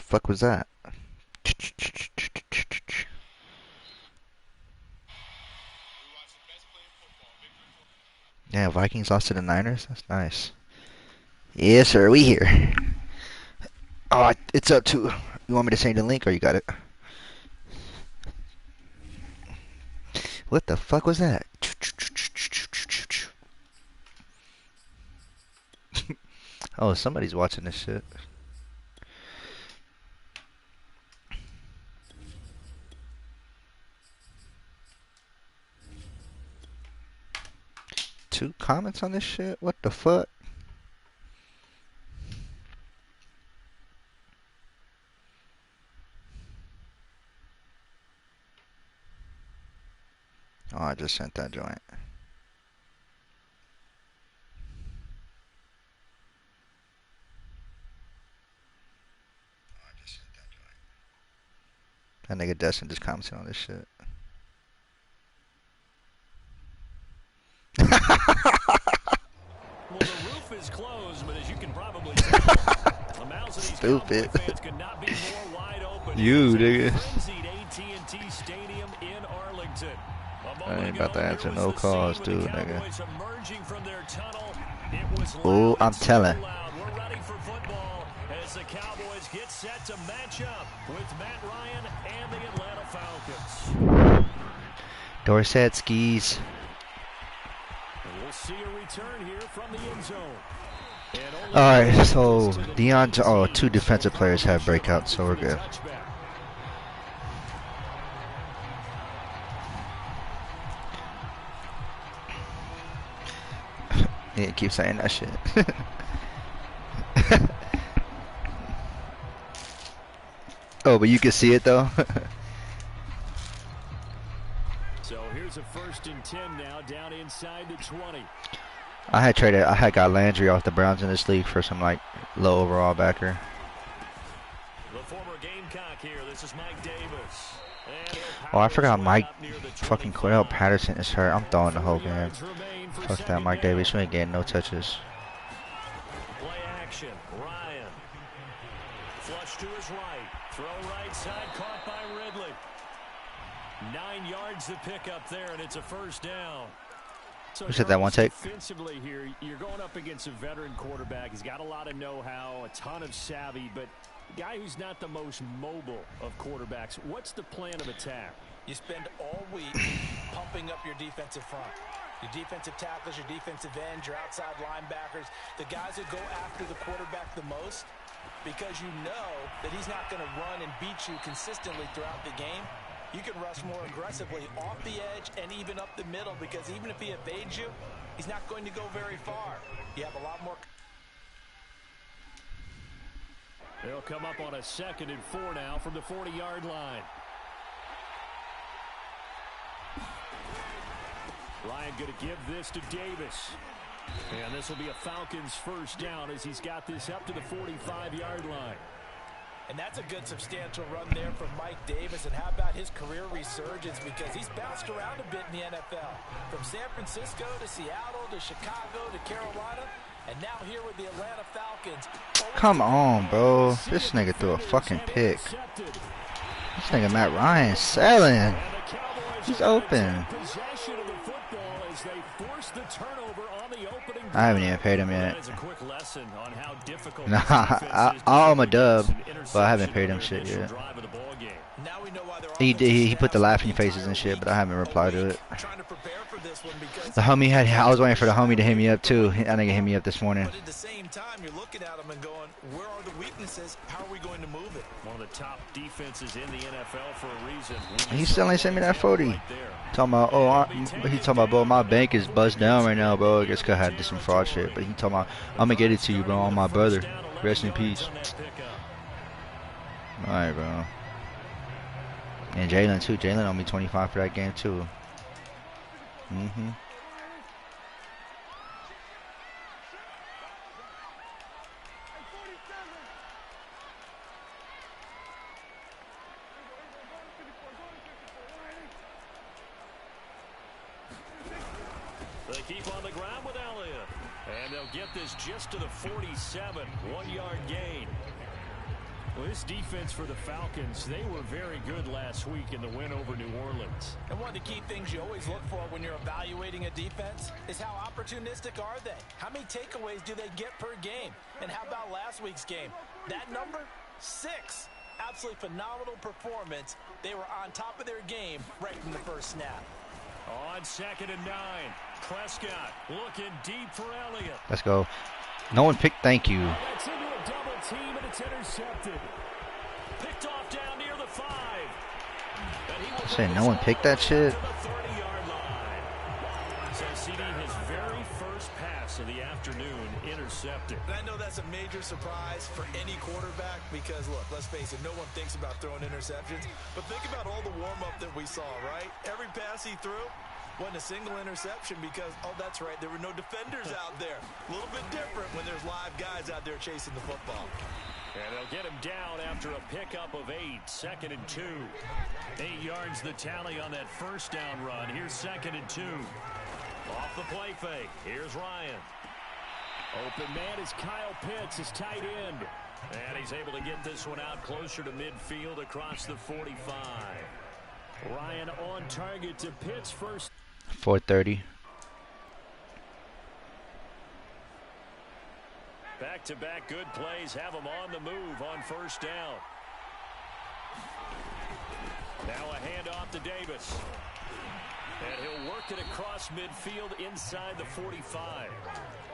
fuck was that? Yeah, Vikings lost to the Niners. That's nice. Yes, sir. We here. Oh, it's up to. You want me to send the link or you got it? What the fuck was that? Oh, somebody's watching this shit. Two comments on this shit? What the fuck? Oh, I just sent that joint. That nigga Dustin just commented on this shit. Well, the roof is closed, but as you can probably tell, the mouths of these Stupid. Cowboy fans could not be more wide open. You, nigga. Frenzied AT&T Stadium in Arlington. I ain't about to answer no calls, too, nigga. Oh, I'm telling. We're ready for football as the Cowboys get set to match up with Matt Ryan and the Atlanta Falcons. Dorset skis. We'll see a return here from the end zone. Alright, so two defensive players have breakouts, so we're good. Yeah, keep saying that shit. Oh, but you can see it though. So here's a 1st and 10 now, down inside the 20. I had got Landry off the Browns in this league for some like low overall backer. The former Gamecock here. This is Mike Davis. Oh, I forgot Mike fucking Cordell Patterson is hurt. I'm throwing the whole game. Fuck that, Mike Davis. We ain't getting no touches. Play action. Ryan. Flush to his right. Throw right side. Caught by Ridley. 9 yards to pick up there, and it's a 1st down. So who said that one take? Defensively here, you're going up against a veteran quarterback. He's got a lot of know-how, a ton of savvy, but a guy who's not the most mobile of quarterbacks. What's the plan of attack? You spend all week pumping up your defensive front. Your defensive tackles, your defensive ends, your outside linebackers, the guys who go after the quarterback the most, because you know that he's not going to run and beat you consistently throughout the game. You can rush more aggressively off the edge and even up the middle, because even if he evades you, he's not going to go very far. You have a lot more. They'll come up on a 2nd and 4 now from the 40-yard line. Ryan going to give this to Davis. And this will be a Falcons 1st down as he's got this up to the 45-yard line. And that's a good substantial run there from Mike Davis. And how about his career resurgence? Because he's bounced around a bit in the NFL. From San Francisco to Seattle to Chicago to Carolina. And now here with the Atlanta Falcons. Come on, bro. This nigga threw a fucking pick. This nigga Matt Ryan selling. He's open. I haven't even paid him yet. Nah, I owe him a dub, but I haven't paid him shit yet. He put the laughing faces and shit, but I haven't replied to it. The homie I was waiting for the homie to hit me up too. That nigga hit me up this morning. But at the same time, you're looking at him and going, where are the weaknesses? How are we going to move it? One of the top defenses in the NFL for a reason. He still ain't sent me that 40. Talking about, he talking about, bro, my bank is buzzed down right now, bro. I guess cause I had to do some fraud shit. But he talking about, I'm gonna get it to you, bro. On my brother. Rest in peace. Alright, bro. And Jalen too. Jalen on me 25 for that game too. They keep on the ground with Elliott. And they'll get this just to the 47. 1-yard gain. Well, this defense for the Falcons, they were very good last week in the win over New Orleans. And one of the key things you always look for when you're evaluating a defense is how opportunistic are they? How many takeaways do they get per game? And how about last week's game? That number? 6. Absolutely phenomenal performance. They were on top of their game right from the first snap. On 2nd and 9, Prescott looking deep for Elliott. Let's go. No one picked. Thank you. That's into a double team, and it's intercepted. Picked off down near the 5. I said no one picked that shit. To the 30-yard line. So CD, his very first pass of the afternoon intercepted. And I know that's a major surprise for any quarterback because, look, let's face it, no one thinks about throwing interceptions. But think about all the warm-up that we saw, right? Every pass he threw wasn't a single interception because, oh, that's right, there were no defenders out there. A little bit different when there's live guys out there chasing the football. And they'll get him down after a pickup of 8. 2nd and 2. 8 yards the tally on that first down run. Here's 2nd and 2. Off the play fake. Here's Ryan. Open man is Kyle Pitts, his tight end. And he's able to get this one out closer to midfield across the 45. Ryan on target to Pitts first. 4:30. Back-to-back good plays have him on the move on first down. Now a handoff to Davis. And he'll work it across midfield inside the 45.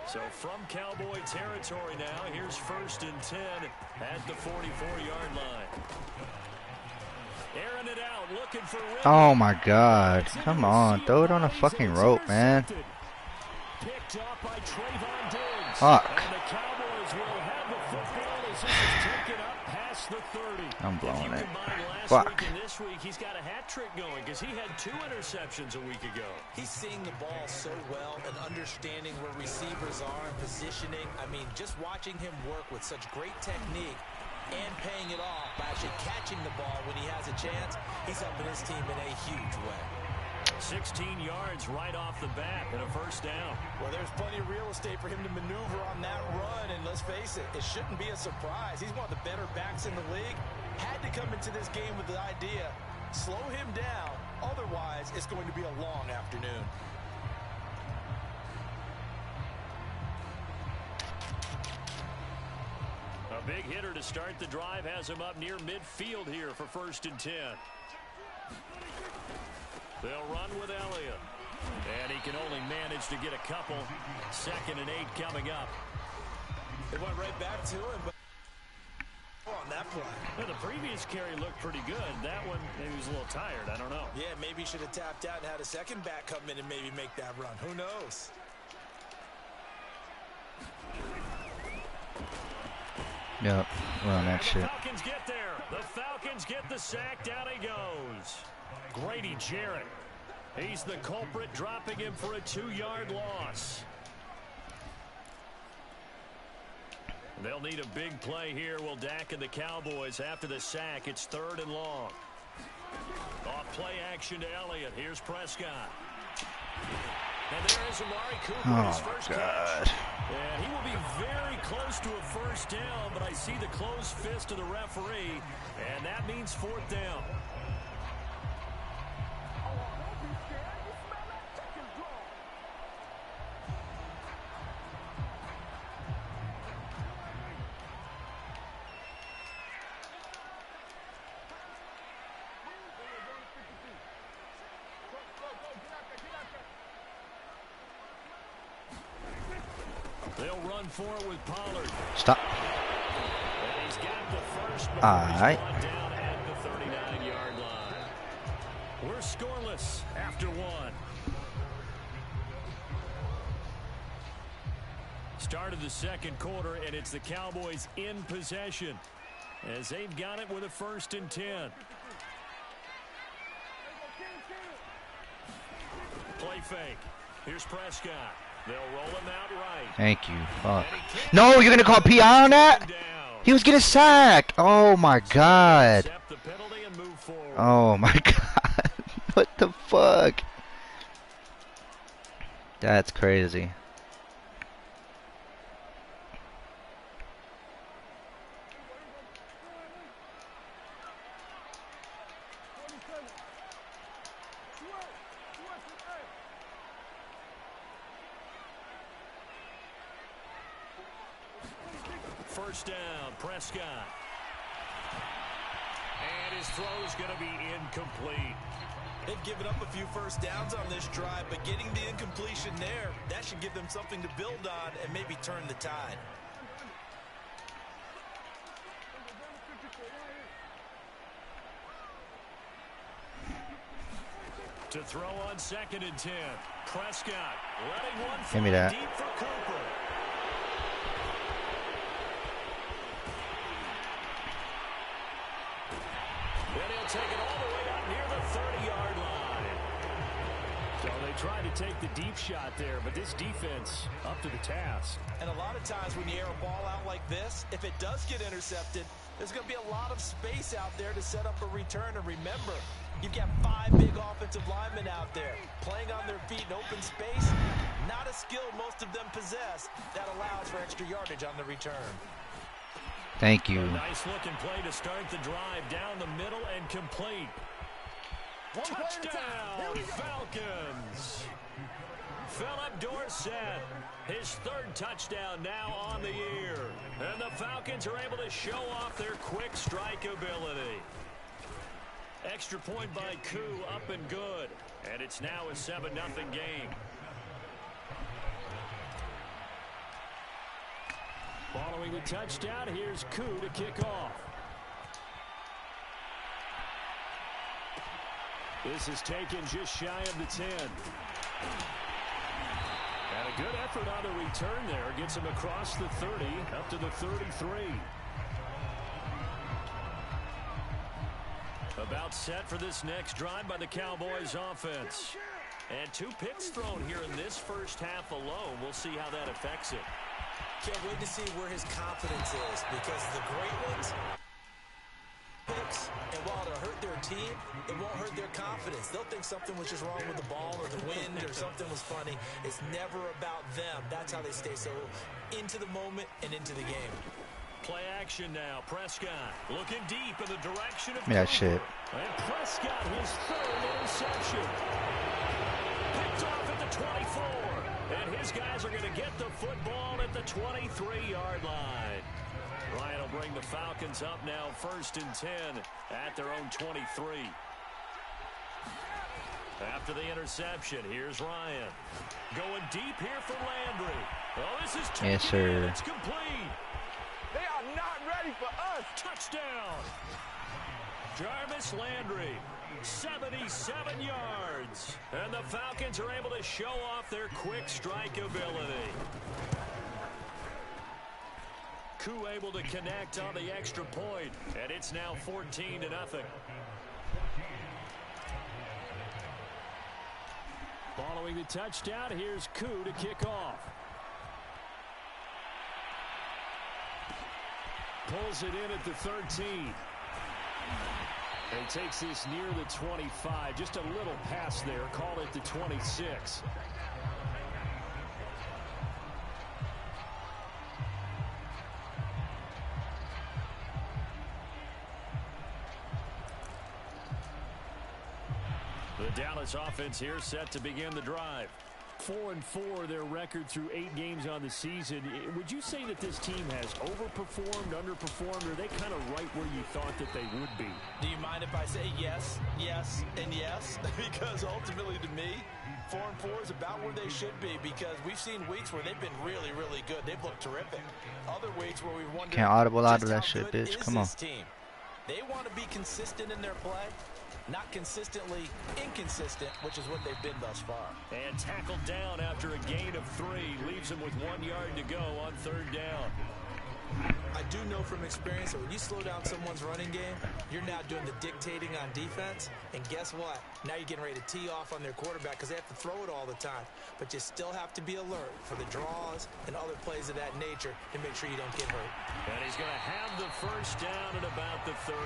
So from Cowboy territory now, here's 1st and 10 at the 44-yard line. Airing it out, looking for Ridley. Oh my God. Come on. Throw it on a fucking rope, man. Picked up by Trayvon Diggs. Fuck. And the Cowboys will have the football as this is taken up past the 30. I'm blowing it. Fuck. Fuck. And this week he's got a hat trick going because he had 2 interceptions a week ago. He's seeing the ball so well and understanding where receivers are and positioning. I mean, just watching him work with such great technique and paying it off by actually catching the ball when he has a chance, he's helping his team in a huge way. 16 yards right off the bat and a first down. Well, there's plenty of real estate for him to maneuver on that run, and let's face it, it shouldn't be a surprise. He's one of the better backs in the league. Had to come into this game with the idea, slow him down, otherwise it's going to be a long afternoon. A big hitter to start the drive has him up near midfield here for 1st and 10. They'll run with Elliott. And he can only manage to get a couple. 2nd and 8 coming up. It went right back to him, but on that play. Well, the previous carry looked pretty good. That one, maybe he was a little tired. I don't know. Yeah, maybe he should have tapped out and had a second back come in and maybe make that run. Who knows? Yep, run that shit. The Falcons get there. The Falcons get the sack. Down he goes. Grady Jarrett. He's the culprit, dropping him for a 2-yard loss. They'll need a big play here. Will Dak and the Cowboys after the sack. It's 3rd and long. Off play action to Elliott. Here's Prescott. And there is Amari Cooper, his first catch. And he will be very close to a first down, but I see the closed fist of the referee, and that means 4th down. They'll run for it with Pollard. Stop. And he's got the first. All right. Down at the 39-yard line. We're scoreless after 1. Start of the 2nd quarter, and it's the Cowboys in possession as they've got it with a 1st and 10. Play fake. Here's Prescott. They'll roll him out right. Thank you. Fuck. No, you're going to call PI on that? He was getting sacked. Oh, my God. Oh, my God. What the fuck? That's crazy. first down. Prescott. And his throw's going to be incomplete. They've given up a few first downs on this drive, but getting the incompletion there, that should give them something to build on and maybe turn the tide. To throw on 2nd and 10. Prescott letting one Give me that. deep for Cooper. And he'll take it all the way out near the 30-yard line. So they tried to take the deep shot there, but this defense up to the task. And a lot of times when you air a ball out like this, if it does get intercepted, there's going to be a lot of space out there to set up a return. And remember, you've got 5 big offensive linemen out there playing on their feet in open space. Not a skill most of them possess. That allows for extra yardage on the return. Thank you. A nice looking play to start the drive down the middle and complete. Touchdown, Falcons. Philip Dorsett, his 3rd touchdown now on the year. And the Falcons are able to show off their quick strike ability. Extra point by Koo, up and good. And it's now a 7-0 game. Following the touchdown, here's Koo to kick off. This is taken just shy of the 10. And a good effort on the return there. Gets him across the 30, up to the 33. About set for this next drive by the Cowboys offense. And 2 picks thrown here in this first half alone. We'll see how that affects it. Can't wait to see where his confidence is, because the great ones picks, and while it'll hurt their team, it won't hurt their confidence. They'll think something was just wrong with the ball or the wind or something was funny. It's never about them. That's how they stay so into the moment and into the game. Play action now. Prescott looking deep in the direction of that shit. And Prescott, his 3rd interception. Picked off at the 24. And his guys are going to get the football at the 23-yard line. Ryan will bring the Falcons up now 1st and 10 at their own 23. After the interception, here's Ryan. Going deep here for Landry. Oh, this is yes, sir. It's complete. They are not ready for us. Touchdown. Jarvis Landry, 77 yards. And the Falcons are able to show off their quick strike ability. Koo able to connect on the extra point, and it's now 14-0. Following the touchdown, here's Koo to kick off. Pulls it in at the 13. And takes this near the 25. Just a little pass there. Call it the 26. The Dallas offense here set to begin the drive. 4-4 their record through 8 games on the season. Would you say that this team has overperformed, underperformed, or are they kind of right where you thought that they would be? Do you mind if I say yes, yes, and yes? Because ultimately to me, 4-4 is about where they should be, because we've seen weeks where they've been really, really good. They've looked terrific. Other weeks where we've wondered, Can't audible out of that just shit, how good bitch. is Come on. this team? They want to be consistent in their play, not consistently inconsistent, which is what they've been thus far. And tackled down after a gain of 3. Leaves him with 1 yard to go on 3rd down. I do know from experience that when you slow down someone's running game, you're now doing the dictating on defense. And guess what? Now you're getting ready to tee off on their quarterback because they have to throw it all the time. But you still have to be alert for the draws and other plays of that nature to make sure you don't get hurt. And he's going to have the first down at about the 38.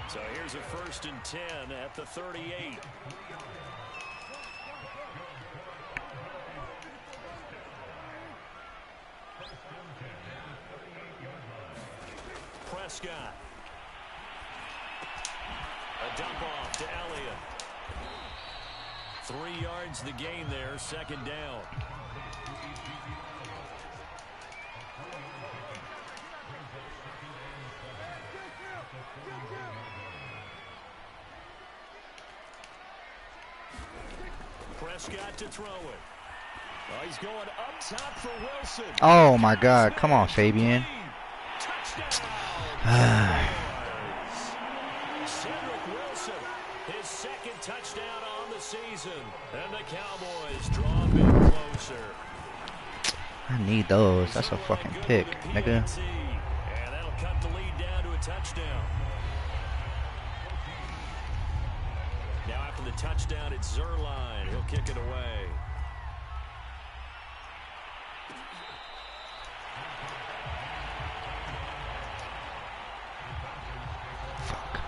So here's a 1st and 10 at the 38. Prescott. A dump off to Elliott. 3 yards the gain there, 2nd down. Prescott to throw it. Oh, he's going up top for Wilson. Oh my God! Come on, Fabian. Cedric Wilson, his second touchdown on the season, and the Cowboys draw a bit closer. I need those. That's a fucking pick, nigga. And that'll cut the lead down to a touchdown. Now after the touchdown, it's Zerline. He'll kick it away. Fuck.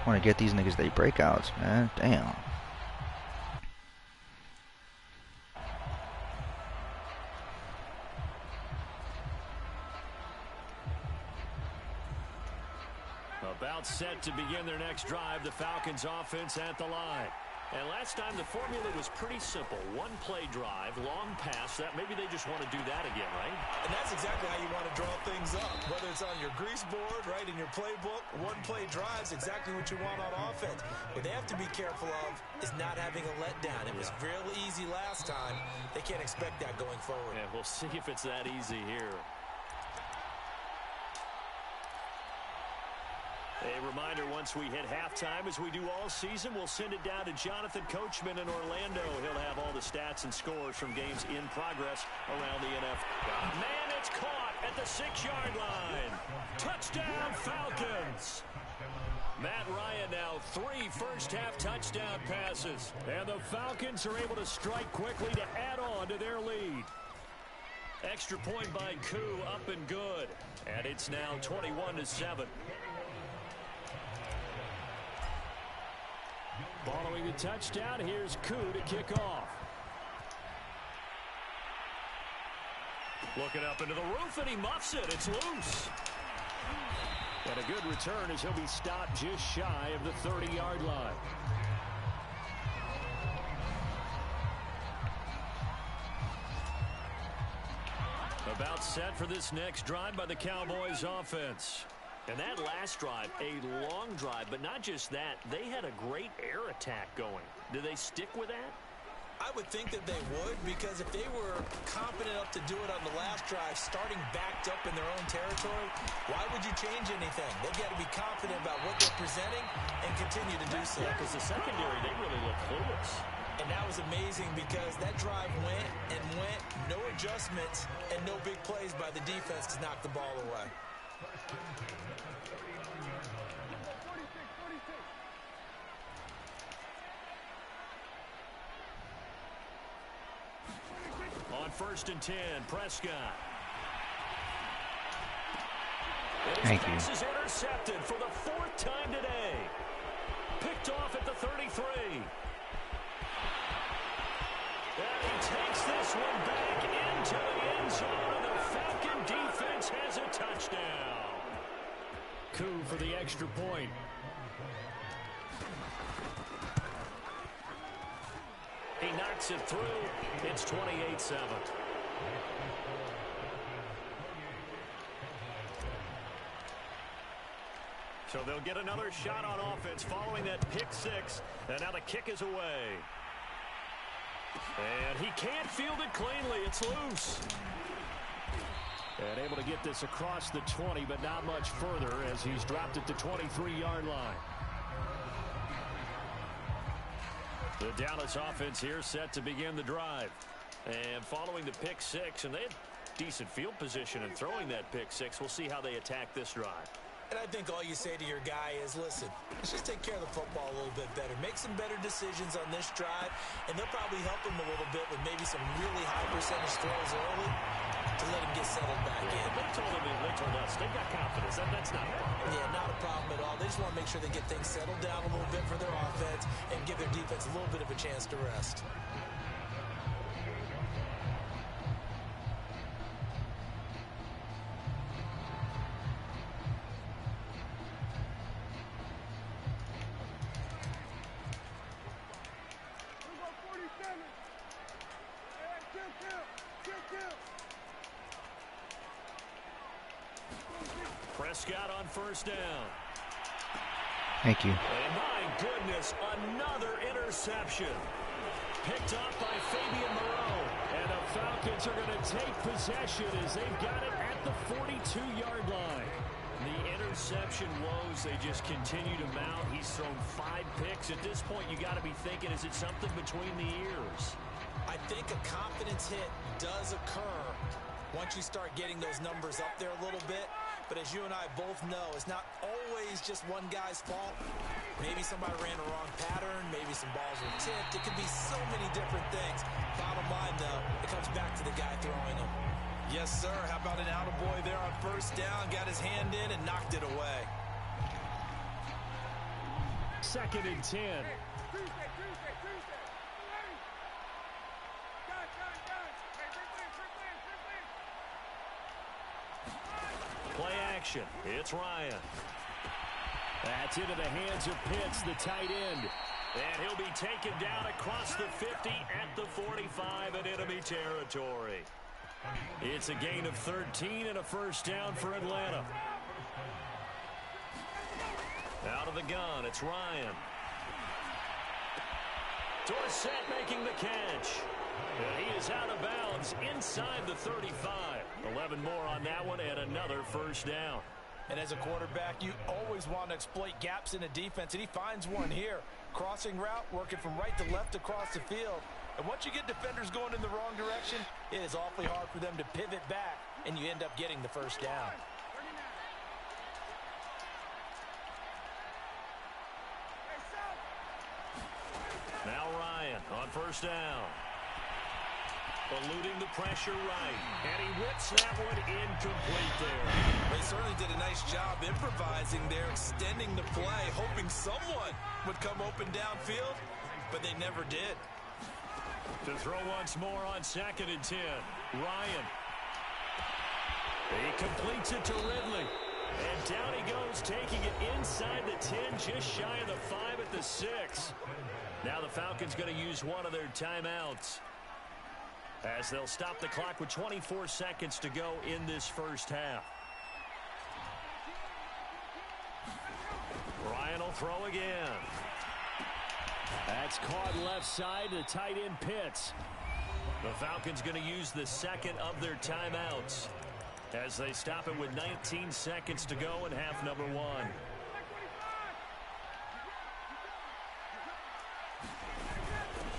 I want to get these niggas they breakouts, man. Damn. About set to begin their next drive, the Falcons offense at the line. And last time the formula was pretty simple. One play drive, long pass. That maybe they just want to do that again, right? And that's exactly how you want to draw things up. Whether it's on your grease board, right, in your playbook, one play drives exactly what you want on offense. What they have to be careful of is not having a letdown. It was real easy last time. They can't expect that going forward. Yeah, we'll see if it's that easy here. A reminder, once we hit halftime, as we do all season, we'll send it down to Jonathan Coachman in Orlando. He'll have all the stats and scores from games in progress around the NFL. Man, it's caught at the 6-yard line. Touchdown, Falcons. Matt Ryan now 3 first-half touchdown passes. And the Falcons are able to strike quickly to add on to their lead. Extra point by Koo, up and good. And it's now 21-7. Following the touchdown, here's Koo to kick off. Looking up into the roof, and he muffs it. It's loose. And a good return as he'll be stopped just shy of the 30-yard line. About set for this next drive by the Cowboys offense. And that last drive, a long drive, but not just that. They had a great air attack going. Do they stick with that? I would think that they would, because if they were confident enough to do it on the last drive, starting backed up in their own territory, why would you change anything? They've got to be confident about what they're presenting and continue to do so. Yeah, because the secondary, they really look clueless. And that was amazing because that drive went and went, no adjustments, and no big plays by the defense to knock the ball away. On 1st and 10, Prescott. Thank you. His pass is intercepted for the 4th time today. Picked off at the 33. And he takes this one back into the end zone, and the Falcon defense has a touchdown. Koo for the extra point. He knocks it through. It's 28-7. So they'll get another shot on offense following that pick 6. And now the kick is away. And he can't field it cleanly. It's loose. And able to get this across the 20, but not much further as he's dropped it to 23-yard line. The Dallas offense here set to begin the drive. And following the pick 6, and they had decent field position in throwing that pick 6. We'll see how they attack this drive. And I think all you say to your guy is, listen, let's just take care of the football a little bit better. Make some better decisions on this drive, and they'll probably help him a little bit with maybe some really high percentage throws early to let him get settled back in. They told us they've got confidence. That's not a problem. Yeah, not a problem at all. They just want to make sure they get things settled down a little bit for their offense and give their defense a little bit of a chance to rest. Prescott on 1st down. Thank you. And my goodness, another interception. Picked off by Fabian Moreau. And the Falcons are going to take possession as they've got it at the 42-yard line. The interception woes, they just continue to mount. He's thrown 5 picks. At this point, you got to be thinking, is it something between the ears? I think a confidence hit does occur once you start getting those numbers up there a little bit. But as you and I both know, it's not always just one guy's fault. Maybe somebody ran a wrong pattern. Maybe some balls were tipped. It could be so many different things. Bottom line, though, it comes back to the guy throwing them. Yes, sir. How about an attaboy there on first down? Got his hand in and knocked it away. 2nd and 10. Play action. It's Ryan. That's into the hands of Pitts, the tight end. And he'll be taken down across the 50 at the 45 in enemy territory. It's a gain of 13 and a first down for Atlanta. Out of the gun, it's Ryan. Dorsett making the catch. And he is out of bounds inside the 35. 11 more on that one and another first down. And as a quarterback, you always want to exploit gaps in a defense, and he finds one here. Crossing route, working from right to left across the field. And once you get defenders going in the wrong direction, it is awfully hard for them to pivot back, and you end up getting the first down. Now Ryan on first down. Eluding the pressure right. And he whips that one incomplete there. They certainly did a nice job improvising there, extending the play, hoping someone would come open downfield, but they never did. To throw once more on 2nd and 10. Ryan. He completes it to Ridley. And down he goes, taking it inside the 10, just shy of the 5 at the 6. Now the Falcons going to use one of their timeouts, as they'll stop the clock with 24 seconds to go in this first half. Ryan will throw again. That's caught left side to tight end Pitts. The Falcons going to use the second of their timeouts as they stop it with 19 seconds to go in half number 1.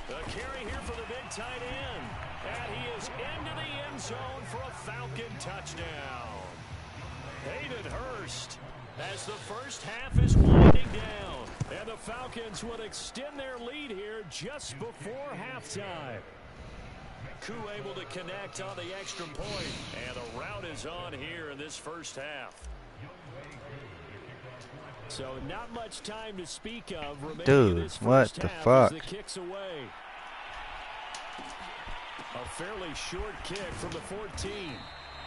The carry here for the big tight end. And he is into the end zone for a Falcon touchdown. Hayden Hurst, as the first half is winding down. And the Falcons would extend their lead here just before halftime. Koo able to connect on the extra point. And the rout is on here in this first half. So not much time to speak of remaining. Dude, in this what first the half fuck? as the kick's away. A fairly short kick from the 14.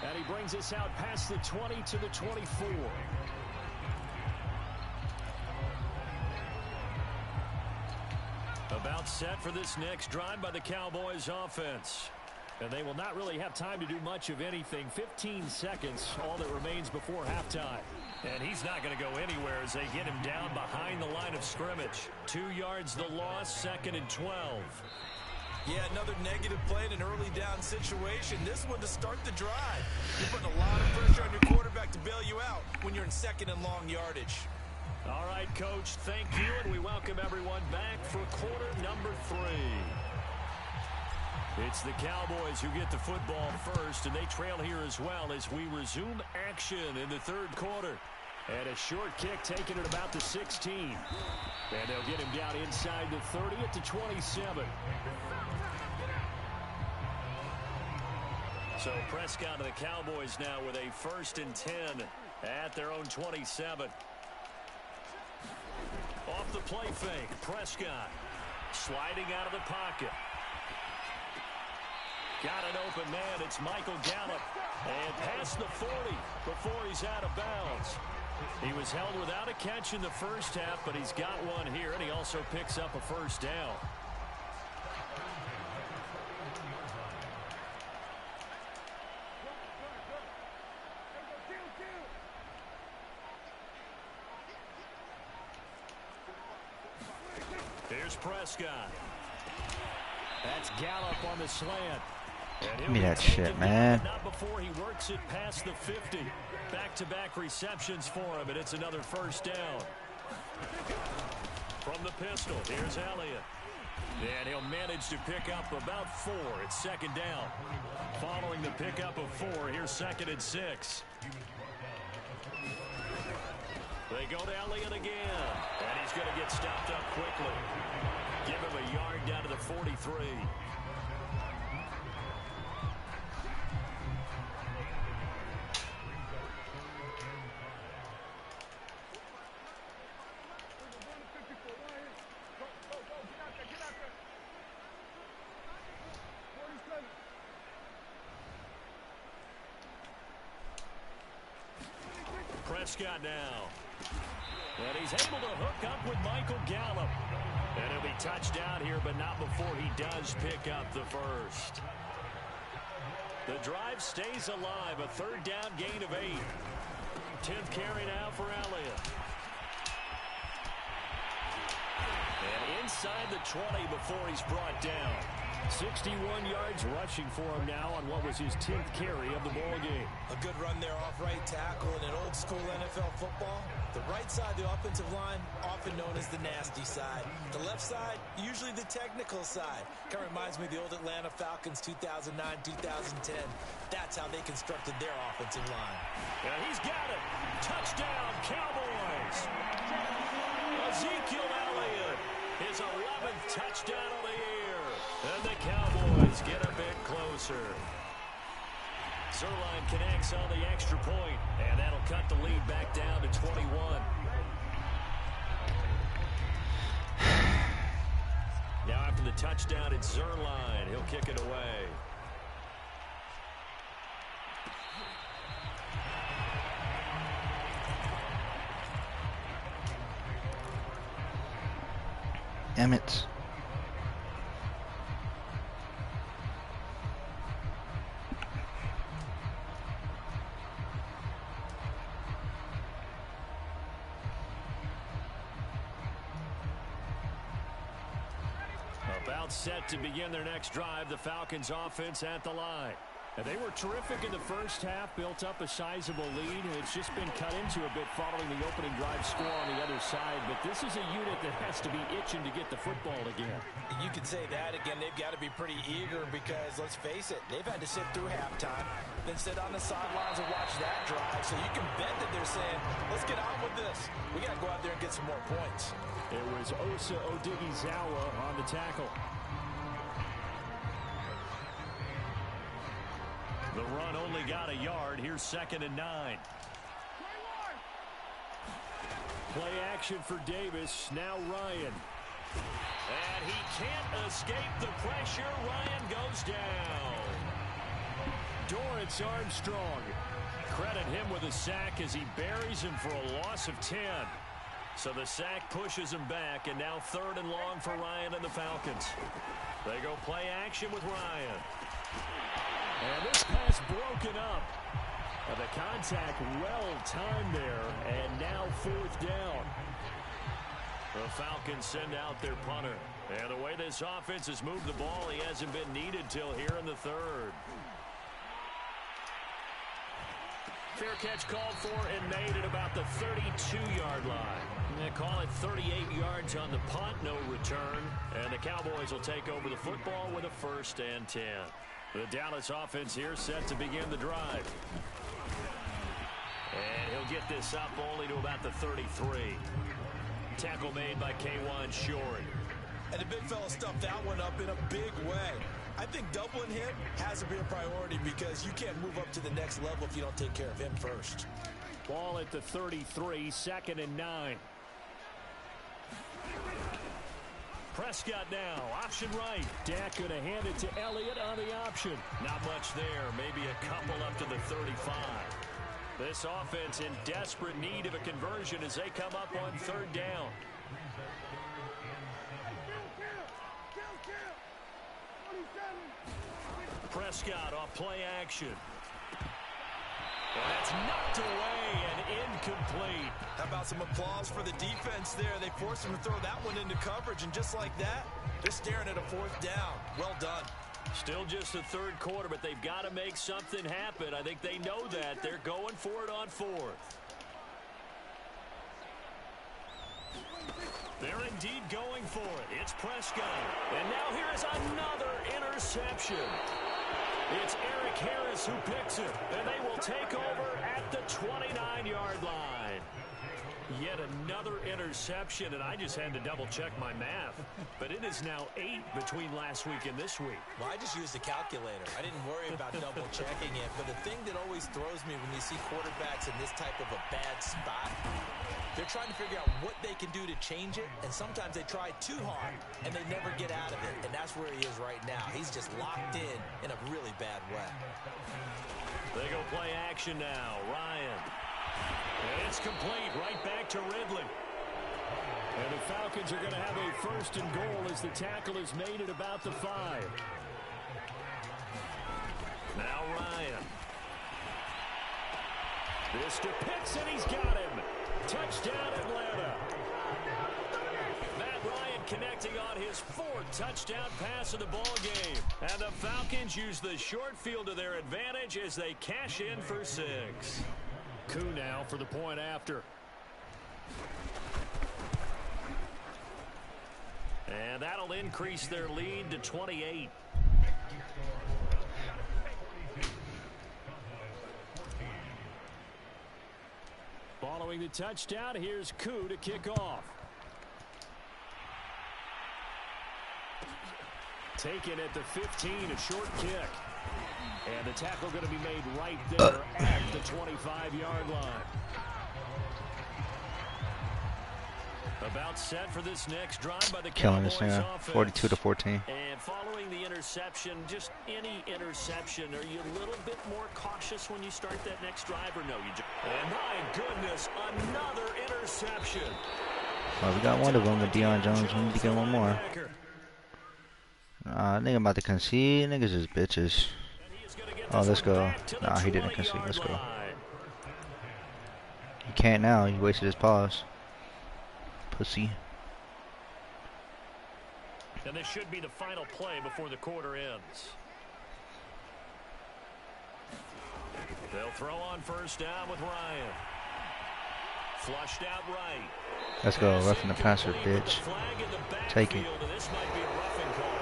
And he brings us out past the 20 to the 24. About set for this next drive by the Cowboys offense. And they will not really have time to do much of anything. 15 seconds, all that remains before halftime. And he's not going to go anywhere as they get him down behind the line of scrimmage. 2 yards the loss, 2nd and 12. Yeah, another negative play in an early down situation. This one to start the drive. You're putting a lot of pressure on your quarterback to bail you out when you're in 2nd and long yardage. All right, Coach, thank you, and we welcome everyone back for quarter number 3. It's the Cowboys who get the football first, and they trail here as well as we resume action in the 3rd quarter. And a short kick taken at about the 16. And they'll get him down inside the 30 at the 27. So Prescott to the Cowboys now with a 1st and 10 at their own 27. Off the play fake, Prescott sliding out of the pocket. Got an open man, it's Michael Gallup. And past the 40 before he's out of bounds. He was held without a catch in the first half, but he's got one here, and he also picks up a first down. Here's Prescott. That's Gallup on the slant. Give me that shit, man. Not before he works it past the 50. Back-to-back receptions for him, and it's another first down. From the pistol, here's Elliott. And he'll manage to pick up about 4. It's second down. Following the pickup of 4, here's 2nd and 6. They go to Elliott again. And he's going to get stopped up quickly. Give him a yard down to the 43. Prescott now. And he's able to hook up with Michael Gallup. And he'll be touched down here, but not before he does pick up the first. The drive stays alive. A third down gain of 8. 10th carry now for Elliott. And inside the 20 before he's brought down. 61 yards rushing for him now on what was his 10th carry of the ball game. A good run there off right tackle in an old school NFL football. The right side, the offensive line, often known as the nasty side. The left side, usually the technical side. Kind of reminds me of the old Atlanta Falcons 2009, 2010. That's how they constructed their offensive line. And he's got it. Touchdown, Cowboys. Ezekiel Elliott, his 11th touchdown of the year. And the Cowboys get a bit closer. Zerline connects on the extra point, and that'll cut the lead back down to 21. Now after the touchdown, it's Zerline. He'll kick it away. Emmett. About set to begin their next drive, the Falcons offense at the line. And they were terrific in the first half, built up a sizable lead. It's just been cut into a bit following the opening drive score on the other side. But this is a unit that has to be itching to get the football again. You could say that again. They've got to be pretty eager because, let's face it, they've had to sit through halftime, then sit on the sidelines and watch that drive. So you can bet that they're saying, let's get on with this. We got to go out there and get some more points. It was Osa Odighizuwa on the tackle. The run only got a yard. Here's 2nd and 9. Play action for Davis. Now Ryan. And he can't escape the pressure. Ryan goes down. Dorrance Armstrong. Credit him with a sack as he buries him for a loss of 10. So the sack pushes him back, and now 3rd and long for Ryan and the Falcons. They go play action with Ryan. And this pass broken up. And the contact well timed there, and now 4th down. The Falcons send out their punter. And the way this offense has moved the ball, he hasn't been needed till here in the 3rd. Fair catch called for and made at about the 32-yard line. They call it 38 yards on the punt, no return. And the Cowboys will take over the football with a 1st and 10. The Dallas offense here set to begin the drive. And he'll get this up only to about the 33. Tackle made by K'Wan Short. And the big fella stuffed that one up in a big way. I think doubling him has to be a priority because you can't move up to the next level if you don't take care of him first. Ball at the 33, 2nd and 9. Prescott now, option right. Dak going to hand it to Elliott on the option. Not much there, maybe a couple up to the 35. This offense in desperate need of a conversion as they come up on 3rd down. Prescott off play action. And that's knocked away and incomplete. How about some applause for the defense there? They forced him to throw that one into coverage, and just like that, they're staring at a 4th down. Well done. Still just the third quarter, but they've got to make something happen. I think they know that. They're going for it on 4th. They're indeed going for it. It's Prescott. And now here is another interception. It's Eric Harris who picks it. And they will take over at the 29-yard line. Yet another interception, and I just had to double-check my math. But it is now 8 between last week and this week. Well, I just used a calculator. I didn't worry about double-checking it. But the thing that always throws me when you see quarterbacks in this type of a bad spot, they're trying to figure out what they can do to change it, and sometimes they try too hard, and they never get out of it. And that's where he is right now. He's just locked in a really bad way. They go play action now. Ryan. And it's complete right back to Ridley. And the Falcons are going to have a 1st and goal as the tackle is made at about the 5. Now Ryan. This to Pitts, and he's got him. Touchdown, Atlanta. Matt Ryan connecting on his 4th touchdown pass of the ball game. And the Falcons use the short field to their advantage as they cash in for 6. Koo now for the point after. And that'll increase their lead to 28. Following the touchdown, here's Koo to kick off. Taken at the 15, a short kick. And the tackle going to be made right there at the 25-yard line. About set for this next drive by the killing this Cowboys thing, offense. 42-14. And following the interception, just any interception, are you a little bit more cautious when you start that next drive, or no? And my goodness, another interception. Well, we got one of them with Deion Jones. We need to get one more. Nigga about to concede. Niggas is bitches. Oh, let's go. Nah, he didn't concede. Let's go. He can't now. He wasted his pause. Pussy. And this should be the final play before the quarter ends. They'll throw on 1st down with Ryan. Flushed out right. Let's go. Roughing the passer, bitch. Take it. This might be a roughing call.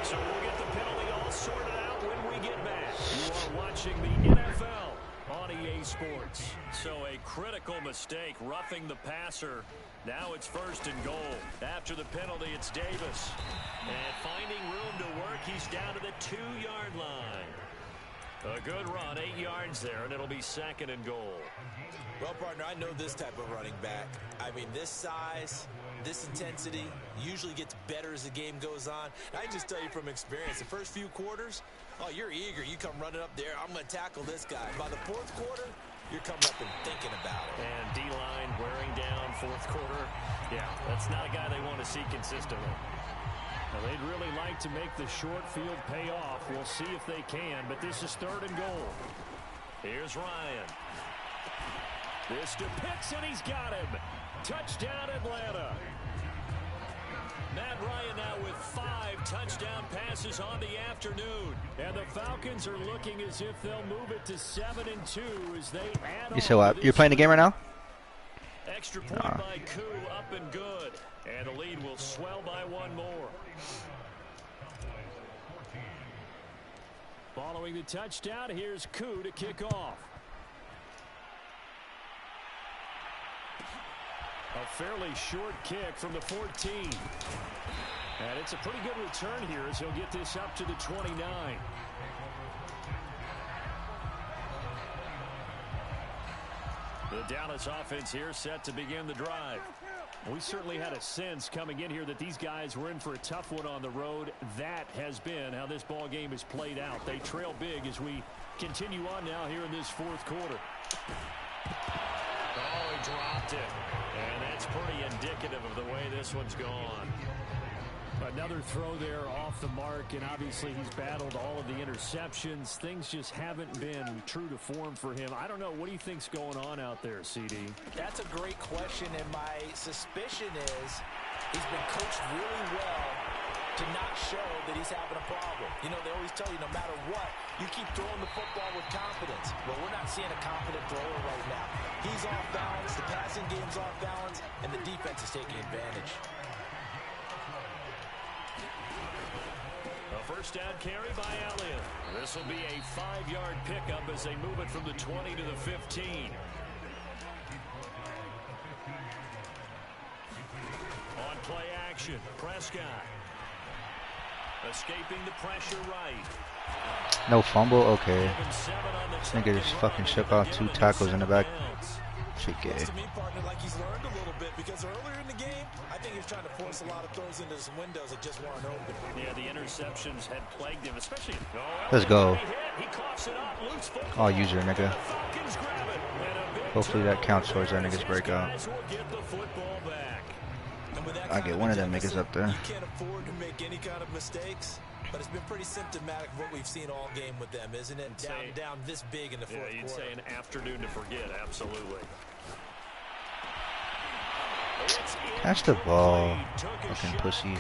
So we'll get the penalty all sorted out when we get back. You are watching the NFL on EA Sports. So a critical mistake, roughing the passer. Now it's 1st and goal. After the penalty, it's Davis. And finding room to work, he's down to the 2-yard line. A good run, 8 yards there, and it'll be 2nd and goal. Well, partner, I know this type of running back. I mean, this size, this intensity usually gets better as the game goes on. I can just tell you from experience, the first few quarters, oh, you're eager. You come running up there, I'm going to tackle this guy. By the 4th quarter, you're coming up and thinking about it. And D-line wearing down 4th quarter. Yeah, that's not a guy they want to see consistently. Now, they'd really like to make the short field pay off. We'll see if they can, but this is 3rd and goal. Here's Ryan. This to Pitts, and he's got him. Touchdown, Atlanta. Matt Ryan now with 5 touchdown passes on the afternoon. And the Falcons are looking as if they'll move it to 7-2 as they add on. You said what? You're playing the game right now? Extra point by Koo, up and good. And the lead will swell by 1 more. Following the touchdown, here's Koo to kick off. A fairly short kick from the 14. And it's a pretty good return here as he'll get this up to the 29. The Dallas offense here set to begin the drive. We certainly had a sense coming in here that these guys were in for a tough one on the road. That has been how this ball game has played out. They trail big as we continue on now here in this 4th quarter. Oh, he dropped it. And that's pretty indicative of the way this one's gone. Another throw there off the mark, and obviously he's battled all of the interceptions. Things just haven't been true to form for him. I don't know. What do you think's going on out there, CD? That's a great question, and my suspicion is he's been coached really well to not show that he's having a problem. You know, they always tell you no matter what, you keep throwing the football with confidence. Well, we're not seeing a confident thrower right now. He's off balance, the passing game's off balance, and the defense is taking advantage. A first down carry by Elliott. This will be a 5-yard pickup as they move it from the 20 to the 15. On play action, Prescott. Escaping the pressure right. No fumble? Okay. This nigga just fucking ship out 2 tackles in the back. Shit gay. Looks to me, partner, like he's learned a little bit because earlier in the game, I think he was trying to force a lot of throws into some windows that just weren't open. Yeah, the interceptions had plagued him, especially. Let's go. He coughs it up, loose football. I'll use your nigga. Hopefully that counts towards our niggas breakout. I get one of them niggas up there. You can't afford to make any kind of mistakes, but it's been pretty symptomatic of what we've seen all game with them, isn't it? Down this big in the fourth quarter. You'd say an afternoon to forget, absolutely. Catch the ball, fucking pussy.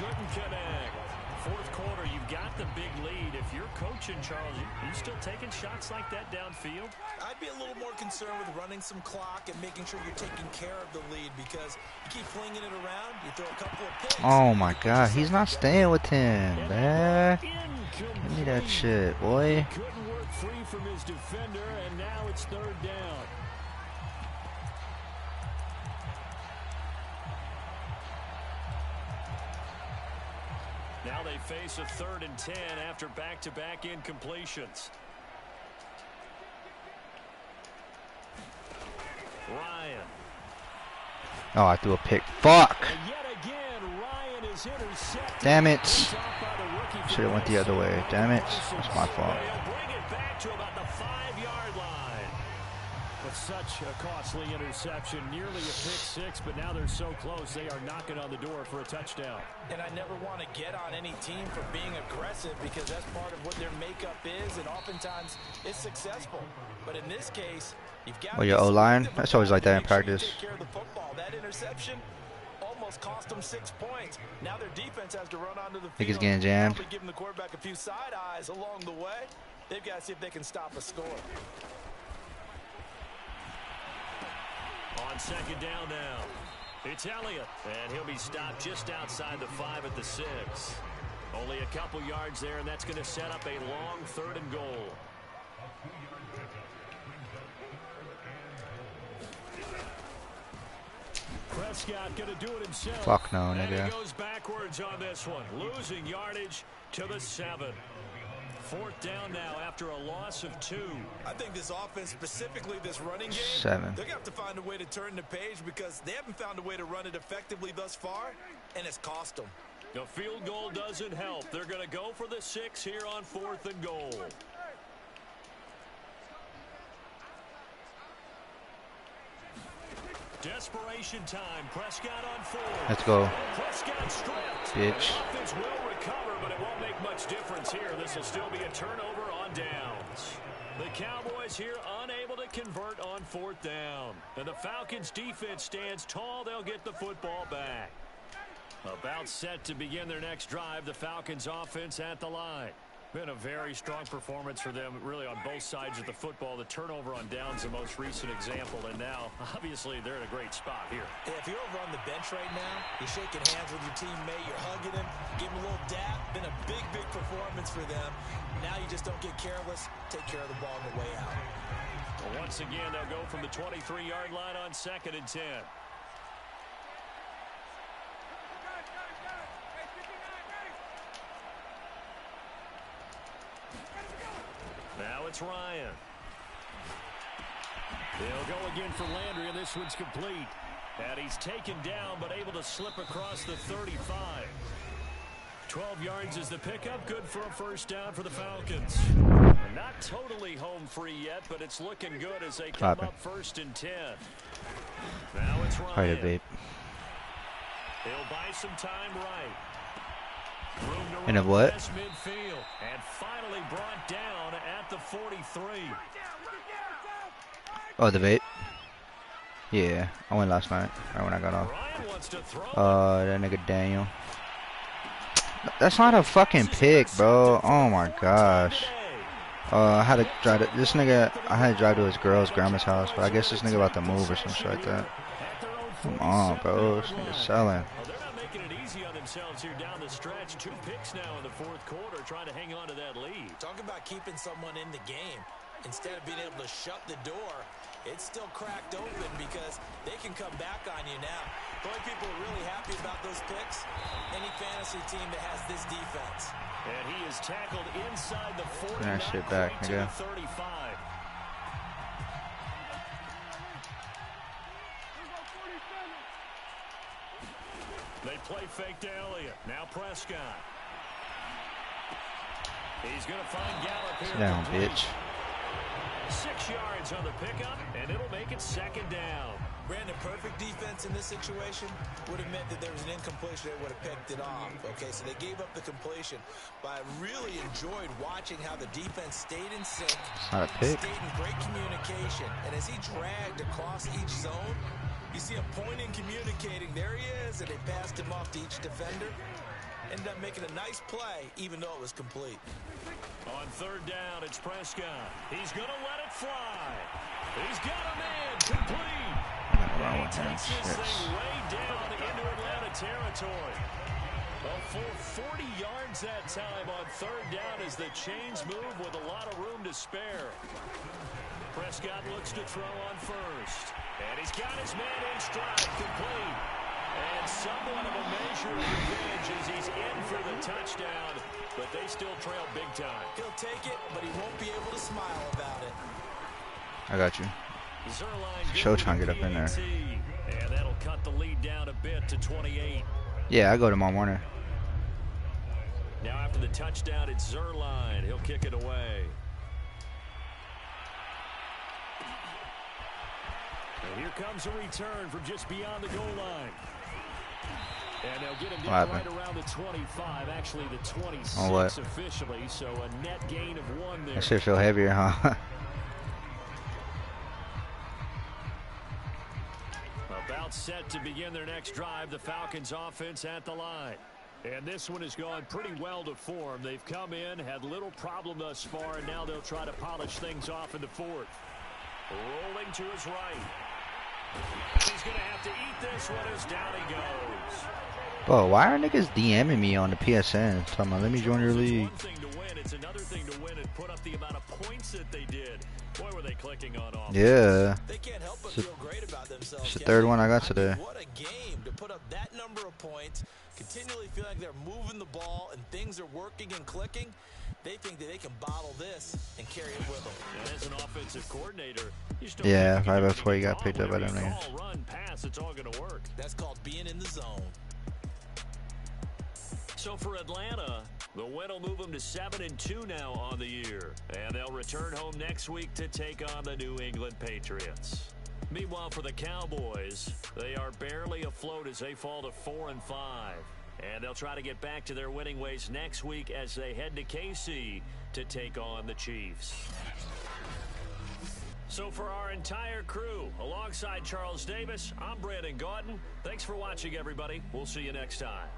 Fourth quarter, you've got the big lead. If you're coaching, Charles, are you still taking shots like that downfield? I'd be a little more concerned with running some clock and making sure you're taking care of the lead because you keep flinging it around, you throw a couple of picks. Oh my god, he's not staying with him, man. Give me that shit, boy. Couldn't work free from his defender, and now it's third down. Now they face a 3rd and 10 after back-to-back incompletions. Ryan. Oh, I threw a pick. Fuck. And yet again, Ryan is intercepted. Damn it. Should have went the other way. Damn it. That's my fault. They'll bring it back to about the 5-yard line. But such a costly interception, nearly a pick six, but now they're so close they are knocking on the door for a touchdown. And I never want to get on any team for being aggressive because that's part of what their makeup is, and oftentimes it's successful. But in this case, you've got your O-line? That's always like that in practice. Take care of the football. That interception almost cost them 6 points. Now their defense has to run onto the field. Think he's getting jammed. Probably giving the quarterback a few side eyes along the way. They've got to see if they can stop a score. On second down now, it's Elliott, and he'll be stopped just outside the 5 at the 6. Only a couple yards there, and that's going to set up a long 3rd and goal. Prescott going to do it himself. Fuck no, and nigga. he goes backwards on this one, losing yardage to the 7. 4th down now after a loss of 2. I think this offense, specifically this running game, 7. they're going to have to find a way to turn the page because they haven't found a way to run it effectively thus far, and it's cost them. The field goal doesn't help. They're going to go for the 6 here on 4th and goal. Desperation time. Prescott on 4. Let's go. Prescott stripped. Bitch. The offense will recover, but it won't make much difference here. This will still be a turnover on downs. The Cowboys here unable to convert on 4th down. And the Falcons defense stands tall. They'll get the football back. About set to begin their next drive. The Falcons offense at the line. Been a very strong performance for them, really, on both sides of the football. The turnover on downs, the most recent example, and now, obviously, they're in a great spot here. Yeah, if you're over on the bench right now, you're shaking hands with your teammate, you're hugging him, give him a little dap. Been a big, big performance for them. Now you just don't get careless. Take care of the ball on the way out. Well, once again, they'll go from the 23-yard line on 2nd and 10. Now it's Ryan. They'll go again for Landry, and this one's complete. And he's taken down, but able to slip across the 35. 12 yards is the pickup. Good for a first down for the Falcons. Not totally home free yet, but it's looking good as they come up 1st and 10. Now it's Ryan. Babe. He'll buy some time right. In a what? Midfield, and finally brought down at the 43. Oh, the vape? Yeah, I went last night, right when I got off. Ryan wants to throw That nigga Daniel. That's not a fucking pick, bro. Oh my gosh. I had to drive to, this nigga, I had to drive to his girl's grandma's house, but I guess this nigga about to move or some shit like that. Come on, bro. This nigga's selling. Well, they're not making it easy on themselves here down the stretch. 2 picks now in the 4th quarter, trying to hang on to that lead. Talk about keeping someone in the game. Instead of being able to shut the door, it's still cracked open because they can come back on you now. The only people who are really happy about those picks, any fantasy team that has this defense. And he is tackled inside the 40. That shit back, nigga. 35. They play fake to Elliott. Now Prescott. He's going to find Gallup here. Sit down, bitch. 6 yards on the pickup, and it'll make it 2nd down. Brandon, perfect defense in this situation would have meant that there was an incompletion that would have picked it off. Okay, so they gave up the completion. But I really enjoyed watching how the defense stayed in sync, Not a pick. stayed in great communication. And as he dragged across each zone, you see him pointing, communicating. There he is, and they passed him off to each defender. Ended up making a nice play, even though it was complete. On 3rd down, it's Prescott. He's going to let it fly. He's got a man complete. And he takes this thing way down into Atlanta territory. A full 40 yards that time on 3rd down as the chains move with a lot of room to spare. Prescott looks to throw on 1st. And he's got his man in stride, complete. And somewhat of a measure of revenge as he's in for the touchdown. But they still trail big time. He'll take it, but he won't be able to smile about it. I got you. Show trying to get up in there. And that'll cut the lead down a bit to 28. Yeah, I go tomorrow morning. Now after the touchdown, it's Zerline. He'll kick it away. And here comes a return from just beyond the goal line. And they'll get him down right around the 25, actually the 26 officially, so a net gain of 1 there. That shit feel heavier, huh? About set to begin their next drive, the Falcons offense at the line. And this one has gone pretty well to form. They've come in, had little problem thus far, and now they'll try to polish things off in the 4th. Rolling to his right. He's going to have to eat this one as down he goes. Bro, why are niggas DMing me on the PSN? Talking about, let me join your league. It's one thing to win. It's another thing to win and put up the amount of points that they did. Boy, were they clicking on offense. Yeah. They can't help but feel great about themselves. It's the 3rd one I got today. What a game to put up that number of points, continually feeling like they're moving the ball and things are working and clicking. They think that they can bottle this and carry it with them. And as an offensive coordinator, yeah, right before he got picked up by them niggas. Run, pass, it's all going to work. That's called being in the zone. So for Atlanta, the win will move them to 7-2 now on the year. And they'll return home next week to take on the New England Patriots. Meanwhile, for the Cowboys, they are barely afloat as they fall to 4-5. And they'll try to get back to their winning ways next week as they head to KC to take on the Chiefs. So for our entire crew, alongside Charles Davis, I'm Brandon Gaudin. Thanks for watching, everybody. We'll see you next time.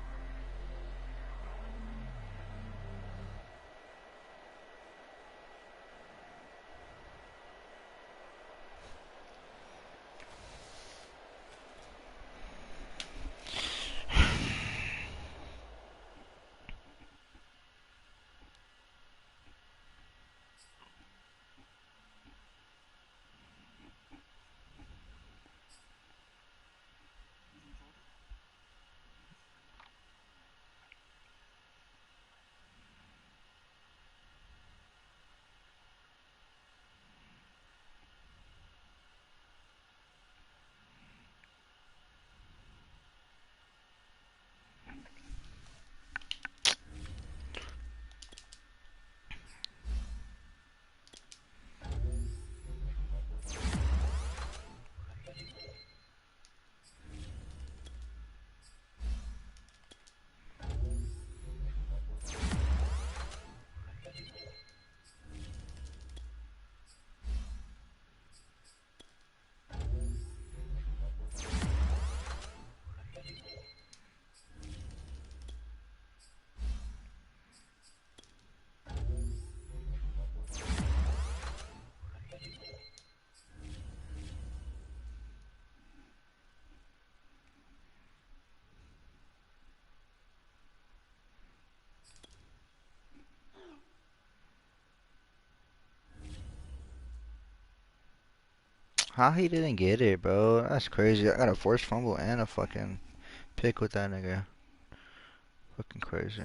How he didn't get it, bro? That's crazy. I got a forced fumble and a fucking pick with that nigga. Fucking crazy.